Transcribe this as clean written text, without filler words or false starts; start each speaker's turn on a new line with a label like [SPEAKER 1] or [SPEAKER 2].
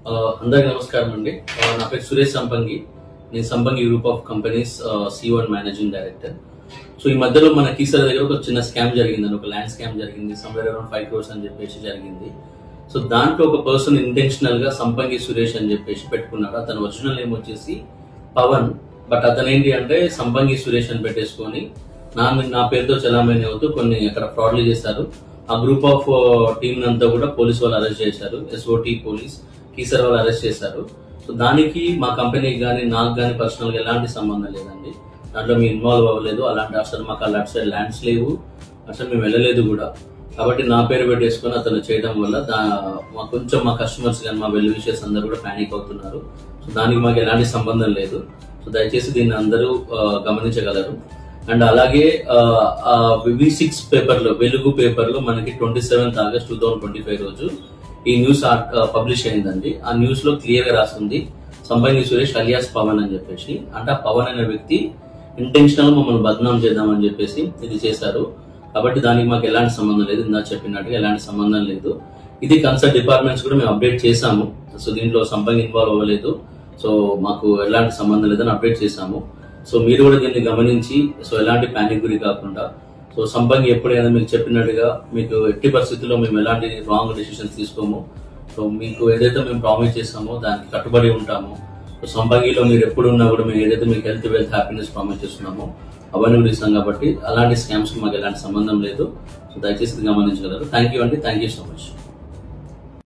[SPEAKER 1] అందరికీ నమస్కారం అండి. నా పేరు సురేష్ సంపంగి. నేను సంపంగి group of companies CEO and managing director. So ఈ మధ్యలో మన కీసర దగ్గర ఒక చిన్న స్కామ్ జరిగిందండి, ఒక ల్యాండ్ స్కామ్ జరిగింది. సమ్వేర్ అరౌండ్ 5 crores అని చెప్పేసి జరిగింది. సో దాంట్లో ఒక పర్సన్ ఇంటెన్షనల్ గా సంపంగి సురేష్ అని చెప్పేసి పెట్టుకున్నాడు. అతను ఒరిజినల్ నేమ్ వచ్చేసి పవన్, బట్ అతను ఏంటి అంటే సంపంగి సురేష్ అని పెట్టేసుకొని నా పేరుతో చలామణి అవుతూ కొన్ని అక్కడ ఫ్రాడ్లు చేశారు. ఆ గ్రూప్ ఆఫ్ టీమ్ అంతా కూడా పోలీస్ వాళ్ళు అరెస్ట్ చేశారు. SOT పోలీస్ కీసర్ వాళ్ళు అరెస్ట్ చేశారు. సో దానికి మా కంపెనీకి కానీ నాకు కానీ పర్సనల్ గా ఎలాంటి సంబంధం లేదండి. దాంట్లో మేము ఇన్వాల్వ్ అవ్వలేదు. అలాంటి అసలు మాకు అటు సైడ్ ల్యాండ్స్ లేవు, అసలు మేము వెళ్ళలేదు కూడా. కాబట్టి నా పేరు పెట్టేసుకొని అతను చేయడం వల్ల కొంచెం మా కస్టమర్స్ కానీ మా వెల్ విషర్స్ అందరూ కూడా ప్యానిక్ అవుతున్నారు. సో దానికి మాకు ఎలాంటి సంబంధం లేదు. సో దయచేసి దీన్ని అందరూ గమనించగలరు. అండ్ అలాగే V6 పేపర్లో, వెలుగు పేపర్లో మనకి 27th August 2025 రోజు ఈ న్యూస్ పబ్లిష్ అయిందండి. ఆ న్యూస్ లో క్లియర్ గా రాస్తుంది సంపంగి సురేష్ అలియాస్ పవన్ అని చెప్పేసి. అంటే ఆ పవన్ అనే వ్యక్తి ఇంటెన్షనల్ మమ్మల్ని బద్నాం చేద్దామని చెప్పేసి ఇది చేశారు. కాబట్టి దానికి మాకు ఎలాంటి సంబంధం లేదు. ఇందా చెప్పినట్టుగా ఎలాంటి సంబంధం లేదు. ఇది కన్సర్న్ డిపార్ట్మెంట్స్ కూడా మేము అప్డేట్ చేశాము. సో దీంట్లో సంపంగి ఇన్వాల్వ్ అవ్వలేదు, సో మాకు ఎలాంటి సంబంధం లేదని అప్డేట్ చేశాము. సో మీరు కూడా దీన్ని గమనించి సో ఎలాంటి ప్యానిక్ గురి కాకుండా, సో సంపంగి ఎప్పుడైనా మీకు చెప్పినట్టుగా మీకు ఎట్టి పరిస్థితుల్లో మేము ఎలాంటి రాంగ్ డెసిషన్స్ తీసుకోము. సో మీకు ఏదైతే మేము ప్రామిస్ చేస్తామో దానికి కట్టుబడి ఉంటాము. సో సంపంగిలో మీరు ఎప్పుడు ఉన్నా కూడా మేము ఏదైతే మీకు హెల్త్, వెల్త్, హ్యాపీనెస్ ప్రామిస్ చేస్తున్నామో అవన్నీ కూడా ఇస్తాం. కాబట్టి అలాంటి స్కామ్స్ మాకు ఎలాంటి సంబంధం లేదు. సో దయచేసి గమనించగలరు. థ్యాంక్ యూ అండి. Thank you so much.